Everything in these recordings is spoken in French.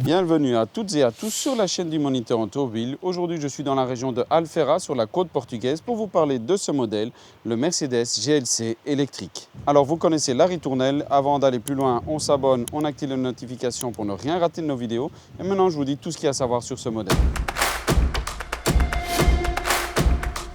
Bienvenue à toutes et à tous sur la chaîne du Moniteur Automobile. Aujourd'hui, je suis dans la région de Alfeira, sur la côte portugaise, pour vous parler de ce modèle, le Mercedes GLC électrique. Alors, vous connaissez la ritournelle. Avant d'aller plus loin, on s'abonne, on active les notifications pour ne rien rater de nos vidéos. Et maintenant, je vous dis tout ce qu'il y a à savoir sur ce modèle.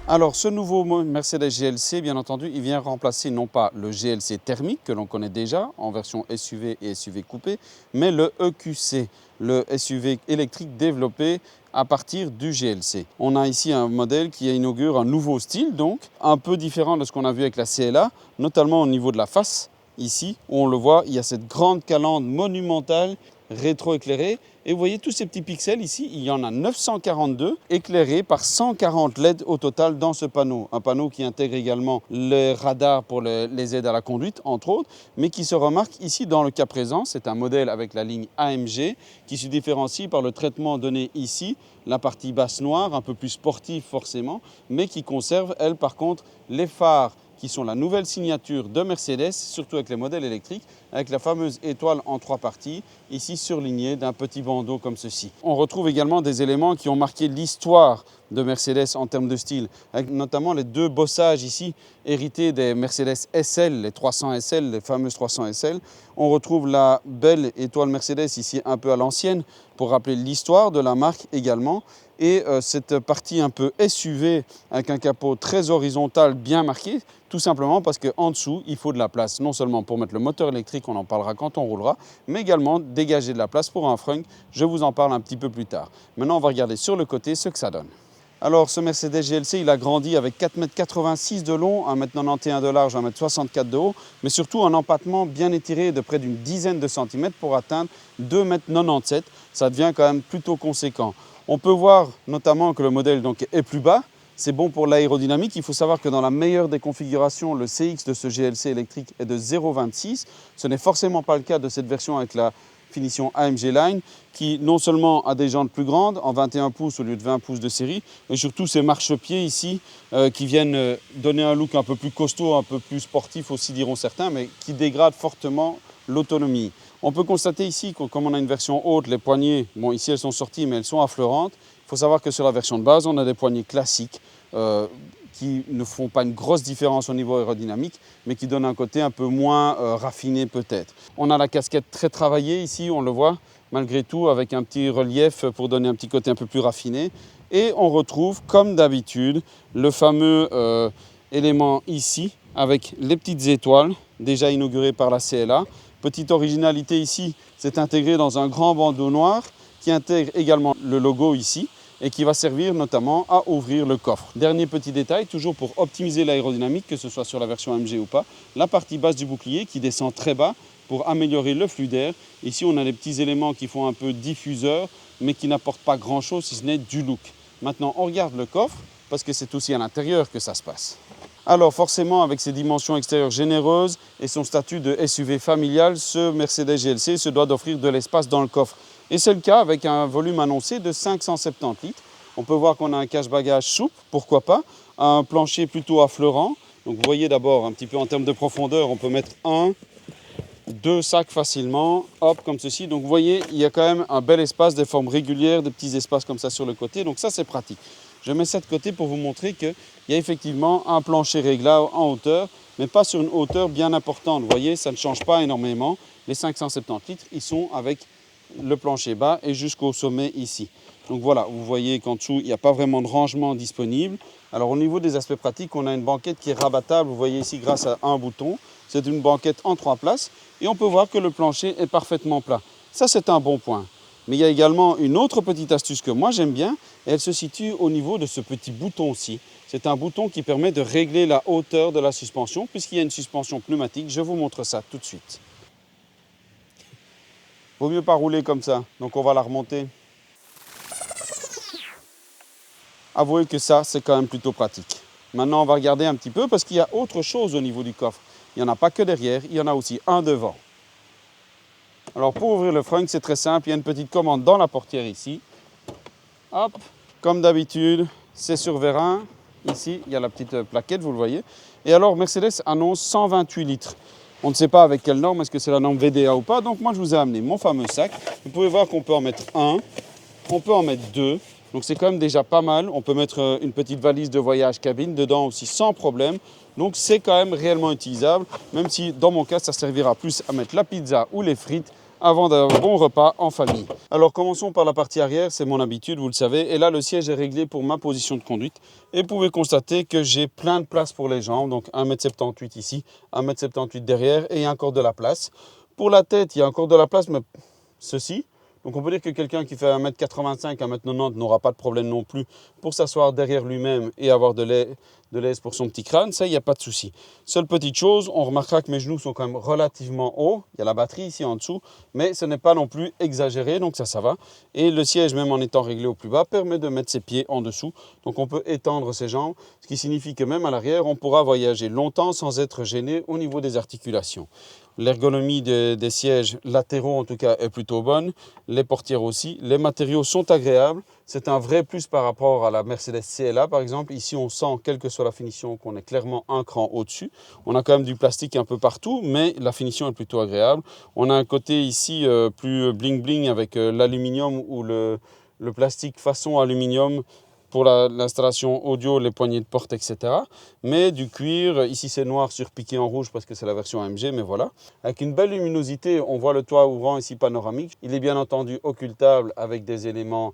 Alors, ce nouveau Mercedes GLC, bien entendu, il vient remplacer non pas le GLC thermique que l'on connaît déjà en version SUV et SUV coupé, mais le EQC, le SUV électrique développé à partir du GLC. On a ici un modèle qui inaugure un nouveau style, donc un peu différent de ce qu'on a vu avec la CLA, notamment au niveau de la face. Ici, où on le voit, il y a cette grande calandre monumentale rétro-éclairée. Et vous voyez tous ces petits pixels ici, il y en a 942 éclairés par 140 LED au total dans ce panneau. Un panneau qui intègre également le radar pour les aides à la conduite, entre autres, mais qui se remarque ici dans le cas présent. C'est un modèle avec la ligne AMG qui se différencie par le traitement donné ici, la partie basse noire, un peu plus sportive forcément, mais qui conserve, elle, par contre, les phares qui sont la nouvelle signature de Mercedes, surtout avec les modèles électriques, avec la fameuse étoile en 3 parties, ici surlignée d'un petit bandeau comme ceci. On retrouve également des éléments qui ont marqué l'histoire de Mercedes en termes de style, avec notamment les deux bossages ici, hérités des Mercedes SL, les 300 SL, les fameuses 300 SL. On retrouve la belle étoile Mercedes ici un peu à l'ancienne, pour rappeler l'histoire de la marque également. Et cette partie un peu SUV avec un capot très horizontal bien marqué, tout simplement parce qu'en dessous, il faut de la place, non seulement pour mettre le moteur électrique, on en parlera quand on roulera, mais également dégager de la place pour un frunk. Je vous en parle un petit peu plus tard. Maintenant, on va regarder sur le côté ce que ça donne. Alors, ce Mercedes GLC, il a grandi avec 4,86 m de long, 1,91 m de large, 1,64 m de haut, mais surtout un empattement bien étiré de près d'une dizaine de centimètres pour atteindre 2,97 m. Ça devient quand même plutôt conséquent. On peut voir notamment que le modèle donc, est plus bas. C'est bon pour l'aérodynamique. Il faut savoir que dans la meilleure des configurations, le CX de ce GLC électrique est de 0,26. Ce n'est forcément pas le cas de cette version avec la finition AMG Line, qui non seulement a des jantes plus grandes, en 21 pouces au lieu de 20 pouces de série, mais surtout ces marchepieds ici, qui viennent donner un look un peu plus costaud, un peu plus sportif aussi diront certains, mais qui dégradent fortement l'autonomie. On peut constater ici que comme on a une version haute, les poignées, bon ici elles sont sorties mais elles sont affleurantes. Il faut savoir que sur la version de base, on a des poignées classiques qui ne font pas une grosse différence au niveau aérodynamique, mais qui donnent un côté un peu moins raffiné peut-être. On a la casquette très travaillée ici, on le voit, malgré tout avec un petit relief pour donner un petit côté un peu plus raffiné. Et on retrouve, comme d'habitude, le fameux élément ici, avec les petites étoiles, déjà inaugurées par la CLA. Petite originalité ici, c'est intégré dans un grand bandeau noir qui intègre également le logo ici et qui va servir notamment à ouvrir le coffre. Dernier petit détail, toujours pour optimiser l'aérodynamique, que ce soit sur la version AMG ou pas, la partie basse du bouclier qui descend très bas pour améliorer le flux d'air. Ici, on a des petits éléments qui font un peu diffuseur, mais qui n'apportent pas grand-chose si ce n'est du look. Maintenant, on regarde le coffre, parce que c'est aussi à l'intérieur que ça se passe. Alors forcément, avec ses dimensions extérieures généreuses et son statut de SUV familial, ce Mercedes GLC se doit d'offrir de l'espace dans le coffre. Et c'est le cas avec un volume annoncé de 570 litres. On peut voir qu'on a un cache-bagages souple, pourquoi pas, un plancher plutôt affleurant. Donc vous voyez d'abord un petit peu en termes de profondeur, on peut mettre 2 sacs facilement, hop, comme ceci. Donc vous voyez, il y a quand même un bel espace, des formes régulières, des petits espaces comme ça sur le côté. Donc ça, c'est pratique. Je mets ça de côté pour vous montrer qu'il y a effectivement un plancher réglable en hauteur, mais pas sur une hauteur bien importante. Vous voyez, ça ne change pas énormément. Les 570 litres, ils sont avec le plancher bas et jusqu'au sommet ici. Donc voilà, vous voyez qu'en dessous, il n'y a pas vraiment de rangement disponible. Alors au niveau des aspects pratiques, on a une banquette qui est rabattable. Vous voyez ici grâce à un bouton. C'est une banquette en 3 places et on peut voir que le plancher est parfaitement plat. Ça, c'est un bon point. Mais il y a également une autre petite astuce que moi j'aime bien, et elle se situe au niveau de ce petit bouton-ci. C'est un bouton qui permet de régler la hauteur de la suspension, puisqu'il y a une suspension pneumatique. Je vous montre ça tout de suite. Vaut mieux pas rouler comme ça, donc on va la remonter. Avouez que ça, c'est quand même plutôt pratique. Maintenant, on va regarder un petit peu, parce qu'il y a autre chose au niveau du coffre. Il n'y en a pas que derrière, il y en a aussi un devant. Alors pour ouvrir le frunk, c'est très simple, il y a une petite commande dans la portière ici. Hop, comme d'habitude, c'est sur vérin. Ici, il y a la petite plaquette, vous le voyez. Et alors, Mercedes annonce 128 litres. On ne sait pas avec quelle norme, est-ce que c'est la norme VDA ou pas. Donc moi je vous ai amené mon fameux sac. Vous pouvez voir qu'on peut en mettre un, on peut en mettre deux. Donc c'est quand même déjà pas mal. On peut mettre une petite valise de voyage cabine dedans aussi sans problème. Donc c'est quand même réellement utilisable, même si dans mon cas ça servira plus à mettre la pizza ou les frites avant d'un bon repas en famille. Alors commençons par la partie arrière, c'est mon habitude, vous le savez. Et là le siège est réglé pour ma position de conduite. Et vous pouvez constater que j'ai plein de place pour les jambes. Donc 1,78 m ici, 1,78 m derrière et il y a encore de la place. Pour la tête, il y a encore de la place, mais ceci. Donc on peut dire que quelqu'un qui fait 1,85 m, 1,90 m n'aura pas de problème non plus pour s'asseoir derrière lui-même et avoir de l'aise pour son petit crâne. Ça, il n'y a pas de souci. Seule petite chose, on remarquera que mes genoux sont quand même relativement hauts. Il y a la batterie ici en dessous, mais ce n'est pas non plus exagéré, donc ça va. Et le siège, même en étant réglé au plus bas, permet de mettre ses pieds en dessous. Donc on peut étendre ses jambes, ce qui signifie que même à l'arrière, on pourra voyager longtemps sans être gêné au niveau des articulations. L'ergonomie des sièges latéraux en tout cas est plutôt bonne, les portières aussi, les matériaux sont agréables, c'est un vrai plus par rapport à la Mercedes CLA par exemple. Ici on sent, quelle que soit la finition, qu'on est clairement un cran au-dessus. On a quand même du plastique un peu partout, mais la finition est plutôt agréable. On a un côté ici plus bling bling avec l'aluminium ou le plastique façon aluminium pour l'installation audio, les poignées de porte, etc. Mais du cuir, ici c'est noir surpiqué en rouge parce que c'est la version AMG, mais voilà. Avec une belle luminosité, on voit le toit ouvrant ici panoramique. Il est bien entendu occultable avec des éléments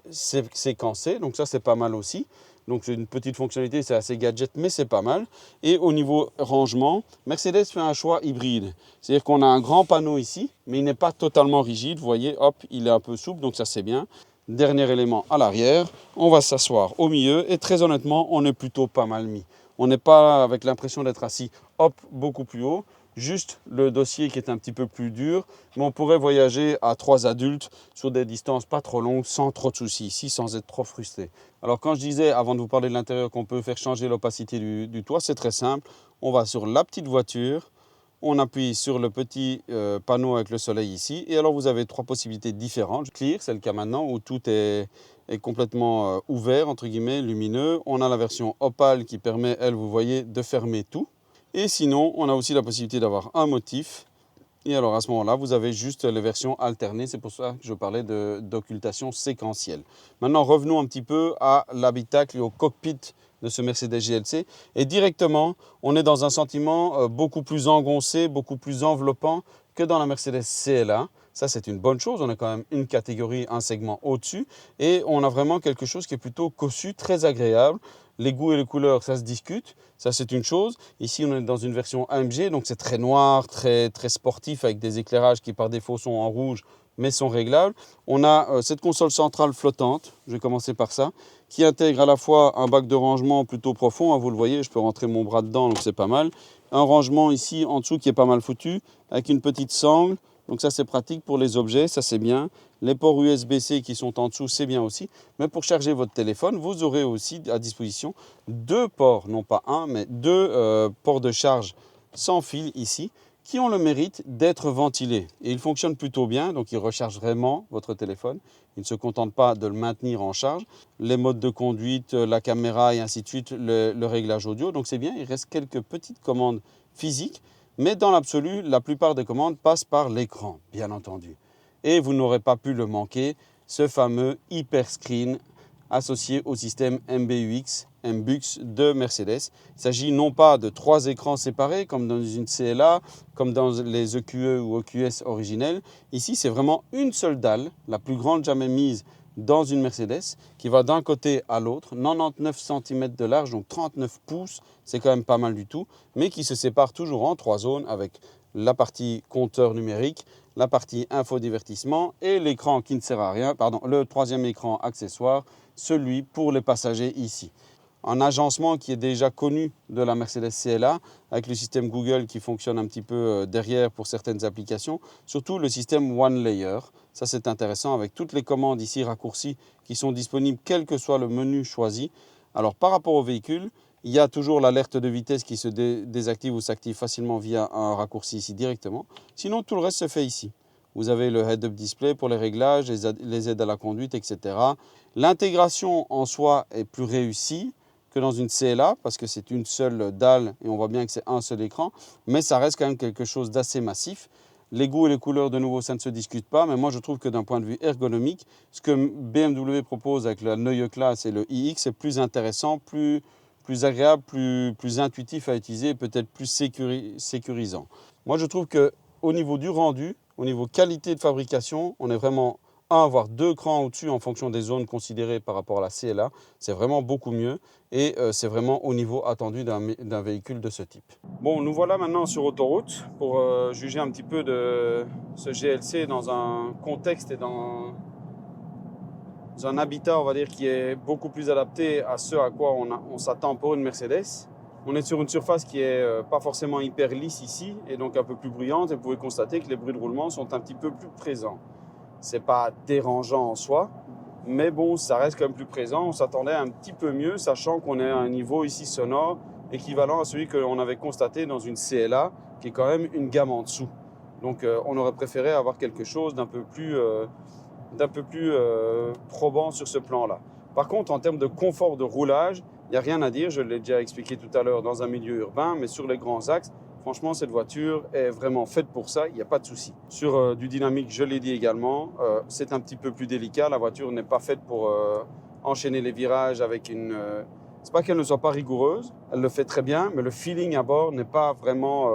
séquencés, donc ça c'est pas mal aussi. Donc c'est une petite fonctionnalité, c'est assez gadget, mais c'est pas mal. Et au niveau rangement, Mercedes fait un choix hybride. C'est-à-dire qu'on a un grand panneau ici, mais il n'est pas totalement rigide. Vous voyez, hop, il est un peu souple, donc ça c'est bien. Dernier élément à l'arrière, on va s'asseoir au milieu et très honnêtement, on est plutôt pas mal mis. On n'est pas avec l'impression d'être assis, hop, beaucoup plus haut. Juste le dossier qui est un petit peu plus dur, mais on pourrait voyager à 3 adultes sur des distances pas trop longues sans trop de soucis ici, sans être trop frustré. Alors quand je disais, avant de vous parler de l'intérieur, qu'on peut faire changer l'opacité du toit, c'est très simple. On va sur la petite voiture, on appuie sur le petit panneau avec le soleil ici. Et alors vous avez trois possibilités différentes. Clear, c'est le cas maintenant où tout est complètement ouvert, entre guillemets, lumineux. On a la version Opal qui permet, elle, vous voyez, de fermer tout. Et sinon, on a aussi la possibilité d'avoir un motif. Et alors à ce moment-là, vous avez juste les versions alternées. C'est pour ça que je parlais d'occultation séquentielle. Maintenant, revenons un petit peu à l'habitacle et au cockpit de ce Mercedes GLC. Et directement, on est dans un sentiment beaucoup plus engoncé, beaucoup plus enveloppant que dans la Mercedes CLA. Ça, c'est une bonne chose. On a quand même une catégorie, un segment au-dessus. Et on a vraiment quelque chose qui est plutôt cossu, très agréable. Les goûts et les couleurs, ça se discute. Ça, c'est une chose. Ici, on est dans une version AMG, donc c'est très noir, très sportif, avec des éclairages qui, par défaut, sont en rouge, mais sont réglables. On a cette console centrale flottante, je vais commencer par ça, qui intègre à la fois un bac de rangement plutôt profond, vous le voyez, je peux rentrer mon bras dedans, donc c'est pas mal. Un rangement ici en dessous qui est pas mal foutu, avec une petite sangle, donc ça c'est pratique pour les objets, ça c'est bien. Les ports USB-C qui sont en dessous, c'est bien aussi. Mais pour charger votre téléphone, vous aurez aussi à disposition deux ports, non pas un, mais deux ports de charge sans fil ici, qui ont le mérite d'être ventilés. Et ils fonctionnent plutôt bien, donc ils rechargent vraiment votre téléphone. Ils ne se contentent pas de le maintenir en charge. Les modes de conduite, la caméra et ainsi de suite, le réglage audio. Donc c'est bien, il reste quelques petites commandes physiques, mais dans l'absolu, la plupart des commandes passent par l'écran, bien entendu. Et vous n'aurez pas pu le manquer, ce fameux Hyperscreen associé au système MBUX de Mercedes. Il s'agit non pas de trois écrans séparés comme dans une CLA, comme dans les EQE ou EQS originels. Ici, c'est vraiment une seule dalle, la plus grande jamais mise dans une Mercedes, qui va d'un côté à l'autre, 99 cm de large, donc 39 pouces, c'est quand même pas mal du tout, mais qui se sépare toujours en trois zones avec la partie compteur numérique, la partie infodivertissement et l'écran qui ne sert à rien, le troisième écran accessoire, celui pour les passagers ici. Un agencement qui est déjà connu de la Mercedes CLA, avec le système Google qui fonctionne un petit peu derrière pour certaines applications, surtout le système One Layer. Ça c'est intéressant avec toutes les commandes ici raccourcies qui sont disponibles quel que soit le menu choisi. Alors par rapport au véhicule, il y a toujours l'alerte de vitesse qui se désactive ou s'active facilement via un raccourci ici directement. Sinon, tout le reste se fait ici. Vous avez le head-up display pour les réglages, les aides à la conduite, etc. L'intégration en soi est plus réussie. que dans une CLA, parce que c'est une seule dalle et on voit bien que c'est un seul écran, mais ça reste quand même quelque chose d'assez massif. Les goûts et les couleurs, de nouveau, ça ne se discute pas, mais moi je trouve que d'un point de vue ergonomique, ce que BMW propose avec la Neue Klasse et le iX est plus intéressant, plus agréable, plus intuitif à utiliser et peut-être plus sécurisant. Moi je trouve qu'au niveau du rendu, au niveau qualité de fabrication, on est vraiment voire 2 crans au-dessus en fonction des zones considérées par rapport à la CLA. C'est vraiment beaucoup mieux et c'est vraiment au niveau attendu d'un véhicule de ce type. Bon, nous voilà maintenant sur autoroute pour juger un petit peu de ce GLC dans un contexte et dans un habitat, on va dire, qui est beaucoup plus adapté à ce à quoi on s'attend pour une Mercedes. On est sur une surface qui n'est pas forcément hyper lisse ici et donc un peu plus bruyante et vous pouvez constater que les bruits de roulement sont un petit peu plus présents. C'est pas dérangeant en soi, mais bon, ça reste quand même plus présent. On s'attendait un petit peu mieux, sachant qu'on est à un niveau ici sonore équivalent à celui que l'on avait constaté dans une CLA, qui est quand même une gamme en dessous. Donc on aurait préféré avoir quelque chose d'un peu plus probant sur ce plan-là. Par contre, en termes de confort de roulage, il n'y a rien à dire. Je l'ai déjà expliqué tout à l'heure dans un milieu urbain, mais sur les grands axes, franchement, cette voiture est vraiment faite pour ça, il n'y a pas de souci. Sur du dynamique, je l'ai dit également, c'est un petit peu plus délicat. La voiture n'est pas faite pour enchaîner les virages avec une... c'est pas qu'elle ne soit pas rigoureuse, elle le fait très bien, mais le feeling à bord n'est pas vraiment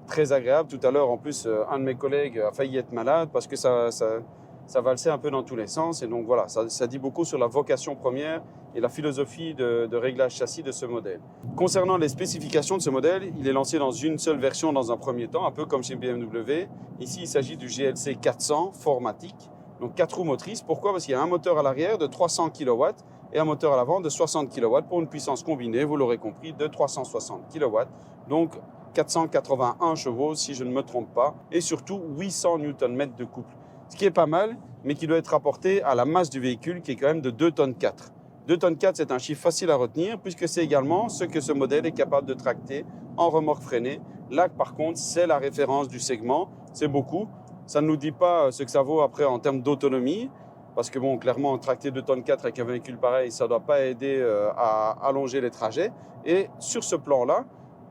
très agréable. Tout à l'heure, en plus, un de mes collègues a failli être malade parce que ça valsait un peu dans tous les sens. Et donc voilà, ça dit beaucoup sur la vocation première et la philosophie de réglage châssis de ce modèle. Concernant les spécifications de ce modèle, il est lancé dans une seule version dans un premier temps, un peu comme chez BMW. Ici, il s'agit du GLC 400 4MATIC, donc 4 roues motrices. Pourquoi ? Parce qu'il y a un moteur à l'arrière de 300 kW et un moteur à l'avant de 60 kW pour une puissance combinée, vous l'aurez compris, de 360 kW. Donc 481 chevaux si je ne me trompe pas, et surtout 800 Nm de couple. Ce qui est pas mal, mais qui doit être rapporté à la masse du véhicule qui est quand même de 2,4 tonnes. 2,4 tonnes, c'est un chiffre facile à retenir puisque c'est également ce que ce modèle est capable de tracter en remorque freinée. Là, par contre, c'est la référence du segment, c'est beaucoup. Ça ne nous dit pas ce que ça vaut après en termes d'autonomie, parce que bon, clairement, tracter 2,4 tonnes avec un véhicule pareil, ça ne doit pas aider à allonger les trajets. Et sur ce plan-là,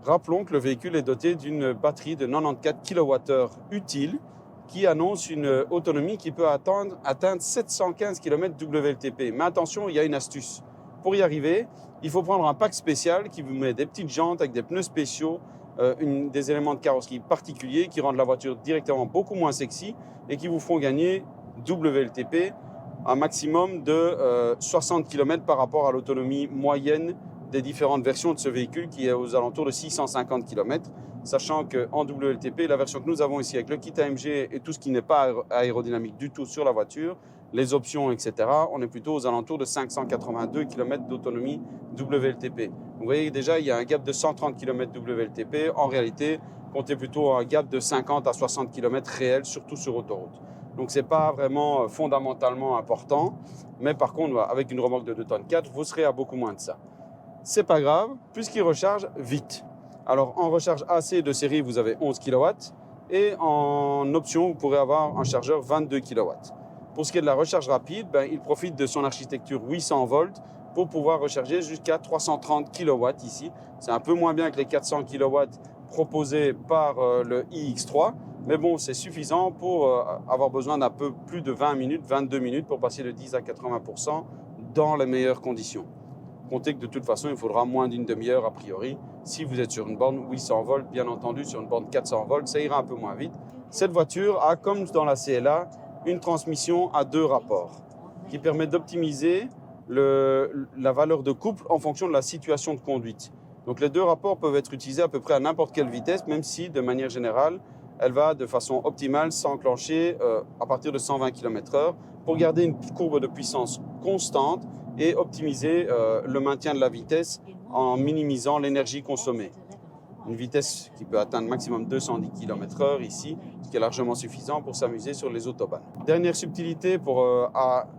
rappelons que le véhicule est doté d'une batterie de 94 kWh utile, qui annonce une autonomie qui peut atteindre 715 km WLTP. Mais attention, il y a une astuce. Pour y arriver, il faut prendre un pack spécial qui vous met des petites jantes avec des pneus spéciaux, des éléments de carrosserie particuliers qui rendent la voiture directement beaucoup moins sexy et qui vous font gagner WLTP un maximum de 60 km par rapport à l'autonomie moyenne des différentes versions de ce véhicule qui est aux alentours de 650 km, sachant qu'en WLTP, la version que nous avons ici avec le kit AMG et tout ce qui n'est pas aérodynamique du tout sur la voiture, les options, etc., on est plutôt aux alentours de 582 km d'autonomie WLTP. Vous voyez déjà, il y a un gap de 130 km WLTP. En réalité, comptez plutôt un gap de 50 à 60 km réel, surtout sur autoroute. Donc, ce n'est pas vraiment fondamentalement important, mais par contre, avec une remorque de 2,4 tonnes, vous serez à beaucoup moins de ça. C'est pas grave, puisqu'il recharge vite. Alors en recharge AC de série, vous avez 11 kW et en option, vous pourrez avoir un chargeur 22 kW. Pour ce qui est de la recharge rapide, il profite de son architecture 800 volts pour pouvoir recharger jusqu'à 330 kW ici. C'est un peu moins bien que les 400 kW proposés par le iX3, mais bon, c'est suffisant pour avoir besoin d'un peu plus de 20 minutes, 22 minutes pour passer de 10 à 80% dans les meilleures conditions. Comptez que de toute façon, il faudra moins d'une demi-heure a priori. Si vous êtes sur une borne 800 volts, bien entendu, sur une borne 400 volts, ça ira un peu moins vite. Cette voiture a, comme dans la CLA, une transmission à 2 rapports qui permet d'optimiser la valeur de couple en fonction de la situation de conduite. Donc les 2 rapports peuvent être utilisés à peu près à n'importe quelle vitesse, même si, de manière générale, elle va de façon optimale s'enclencher à partir de 120 km/h pour garder une courbe de puissance constante et optimiser le maintien de la vitesse en minimisant l'énergie consommée. Une vitesse qui peut atteindre maximum 210 km/h ici, ce qui est largement suffisant pour s'amuser sur les autobahns. Dernière subtilité pour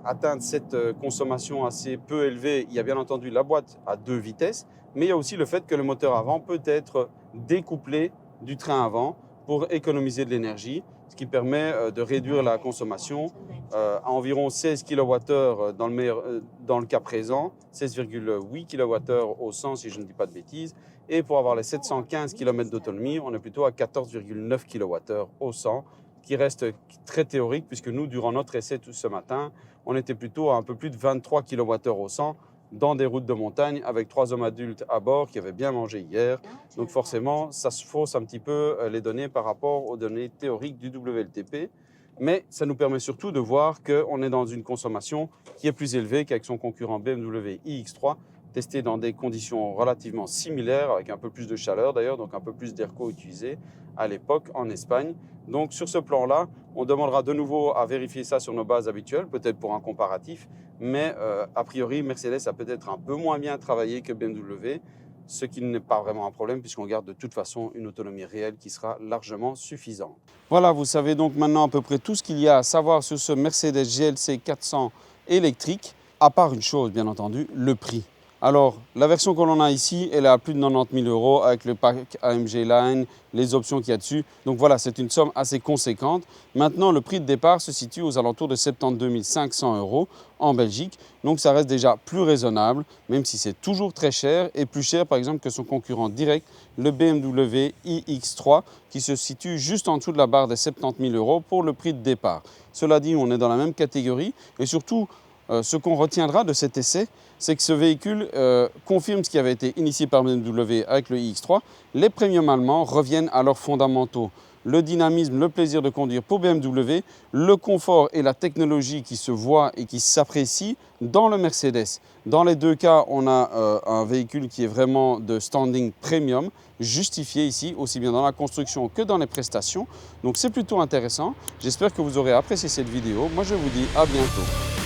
atteindre cette consommation assez peu élevée, il y a bien entendu la boîte à 2 vitesses, mais il y a aussi le fait que le moteur avant peut être découplé du train avant pour économiser de l'énergie, ce qui permet de réduire la consommation à environ 16 kWh dans le cas présent, 16,8 kWh au 100 si je ne dis pas de bêtises. Et pour avoir les 715 km d'autonomie, on est plutôt à 14,9 kWh au 100, qui reste très théorique puisque nous, durant notre essai tout ce matin, on était plutôt à un peu plus de 23 kWh au 100 dans des routes de montagne avec 3 hommes adultes à bord qui avaient bien mangé hier. Donc forcément, ça se fausse un petit peu les données par rapport aux données théoriques du WLTP. Mais ça nous permet surtout de voir qu'on est dans une consommation qui est plus élevée qu'avec son concurrent BMW iX3, testé dans des conditions relativement similaires, avec un peu plus de chaleur d'ailleurs, donc un peu plus d'ERCO utilisé à l'époque en Espagne. Donc sur ce plan-là, on demandera de nouveau à vérifier ça sur nos bases habituelles, peut-être pour un comparatif, mais a priori Mercedes a peut-être un peu moins bien travaillé que BMW, ce qui n'est pas vraiment un problème puisqu'on garde de toute façon une autonomie réelle qui sera largement suffisante. Voilà, vous savez donc maintenant à peu près tout ce qu'il y a à savoir sur ce Mercedes GLC 400 électrique, à part une chose bien entendu, le prix. Alors, la version que l'on a ici, elle est à plus de 90 000 € avec le pack AMG Line, les options qu'il y a dessus. Donc voilà, c'est une somme assez conséquente. Maintenant, le prix de départ se situe aux alentours de 72 500 € en Belgique. Donc ça reste déjà plus raisonnable, même si c'est toujours très cher et plus cher par exemple que son concurrent direct, le BMW iX3, qui se situe juste en dessous de la barre des 70 000 € pour le prix de départ. Cela dit, on est dans la même catégorie et surtout, ce qu'on retiendra de cet essai, c'est que ce véhicule confirme ce qui avait été initié par BMW avec le iX3. Les premiums allemands reviennent à leurs fondamentaux. Le dynamisme, le plaisir de conduire pour BMW, le confort et la technologie qui se voient et qui s'apprécient dans le Mercedes. Dans les deux cas, on a un véhicule qui est vraiment de standing premium, justifié ici, aussi bien dans la construction que dans les prestations. Donc c'est plutôt intéressant. J'espère que vous aurez apprécié cette vidéo. Moi je vous dis à bientôt.